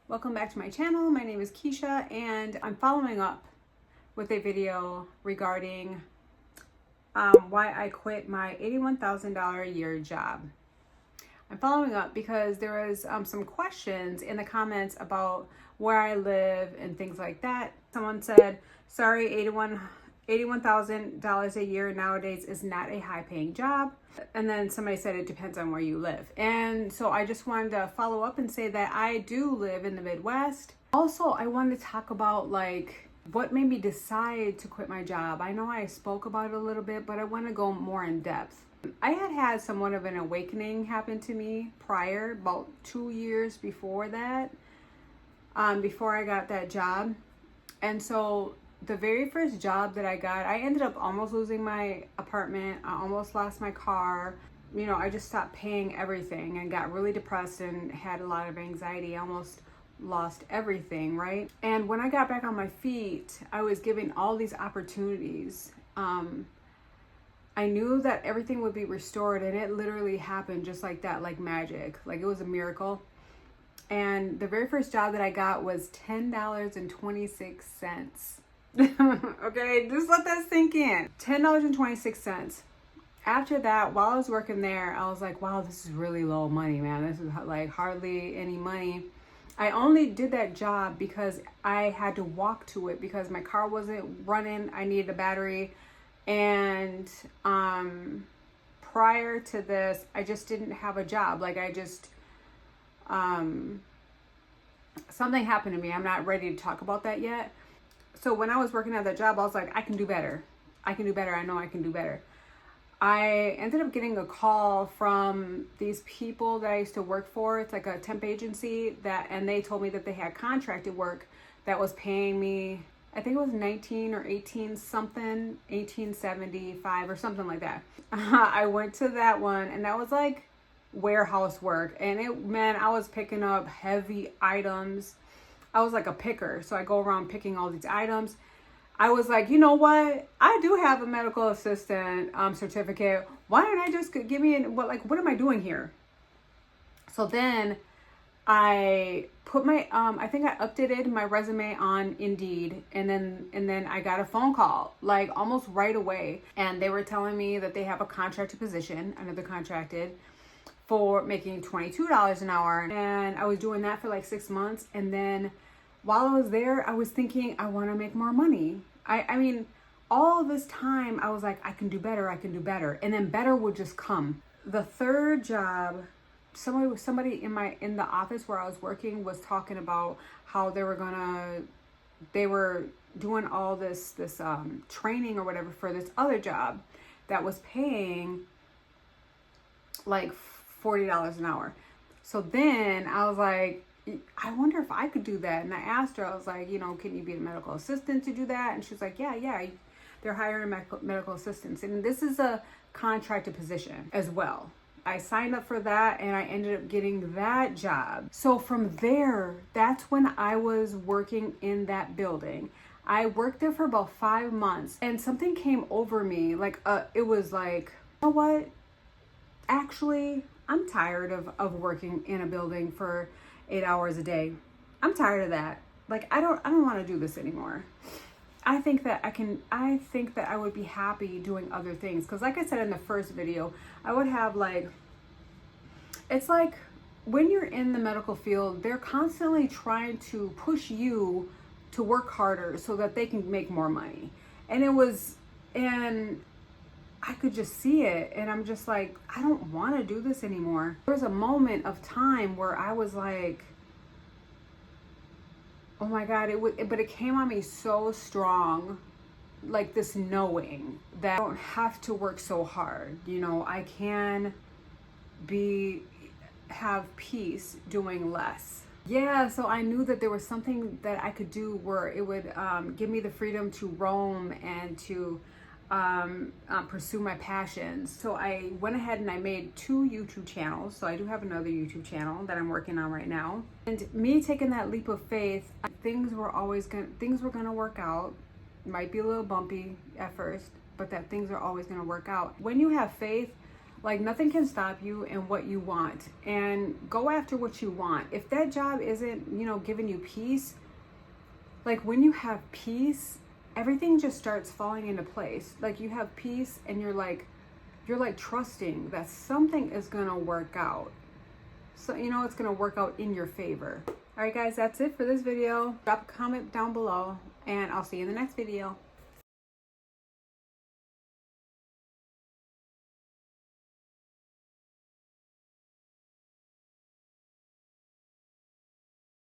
Welcome back to my channel. My name is Keisha and I'm following up with a video regarding why I quit my $81,000 a year job. I'm following up because there was some questions in the comments about where I live and things like that. Someone said, sorry, $81,000 a year nowadays is not a high paying job. And then somebody said it depends on where you live. And so I just wanted to follow up and say that I do live in the Midwest. Also, I wanted to talk about what made me decide to quit my job. I know I spoke about it a little bit, but I want to go more in depth. I had somewhat of an awakening happen to me prior, about 2 years before that, before I got that job. And so the very first job that I got, I ended up almost losing my apartment. I almost lost my car. You know, I just stopped paying everything and got really depressed and had a lot of anxiety. I almost lost everything, right? And when I got back on my feet, I was given all these opportunities. I knew that everything would be restored, and it literally happened just like that, like magic. Like it was a miracle. And the very first job that I got was $10.26. Okay, just let that sink in. $10.26. After that, while I was working there, I was like, wow, this is really low money, man. This is like hardly any money. I only did that job because I had to walk to it because my car wasn't running. I needed a battery. And prior to this, I just didn't have a job. Something happened to me. I'm not ready to talk about that yet. So when I was working at that job, I was like, I can do better. I can do better. I know I can do better. I ended up getting a call from these people that I used to work for. It's like a temp agency and they told me that they had contracted work that was paying me, I think it was 19 or 18 something, 1875 or something like that. I went to that one and that was like warehouse work. And I was picking up heavy items. I was like a picker. So I go around picking all these items. I was like, you know what? I do have a medical assistant certificate. Why don't I just give me what am I doing here? So then I put I think I updated my resume on Indeed, and then I got a phone call like almost right away, and they were telling me that they have a contracted position, another contracted, for making $22 an hour. And I was doing that for like 6 months. And then while I was there, I was thinking, I want to make more money. I mean, all this time I was like, I can do better. I can do better. And then better would just come. The third job, somebody in the office where I was working was talking about how they were doing all this training or whatever for this other job that was paying like $40 an hour. So then I was like, I wonder if I could do that. And I asked her, I was like, can you be a medical assistant to do that? And she was like, yeah, they're hiring medical assistants. And this is a contracted position as well. I signed up for that and I ended up getting that job. So from there, that's when I was working in that building. I worked there for about 5 months and something came over me. It was like, you know what? Actually, I'm tired of working in a building for 8 hours a day. I'm tired of that. I don't want to do this anymore. I think that I would be happy doing other things. Cause like I said in the first video, I would have it's like when you're in the medical field, they're constantly trying to push you to work harder so that they can make more money. And I could just see it, and I'm just like, I don't want to do this anymore. There was a moment of time where I was like, oh my God, but it came on me so strong, like this knowing that I don't have to work so hard. I can have peace doing less. Yeah, so I knew that there was something that I could do where it would give me the freedom to roam and to pursue my passions. So I went ahead and I made 2 YouTube channels. So I do have another YouTube channel that I'm working on right now. And me taking that leap of faith, things were gonna work out. Might be a little bumpy at first, but that things are always gonna work out. When you have faith, Like, nothing can stop you in what you want, and go after what you want. If that job isn't, you know, giving you peace, like when you have peace, everything just starts falling into place. Like, you have peace and you're like trusting that something is gonna work out. So, you know, it's gonna work out in your favor. All right, guys, that's it for this video. Drop a comment down below, and I'll see you in the next video.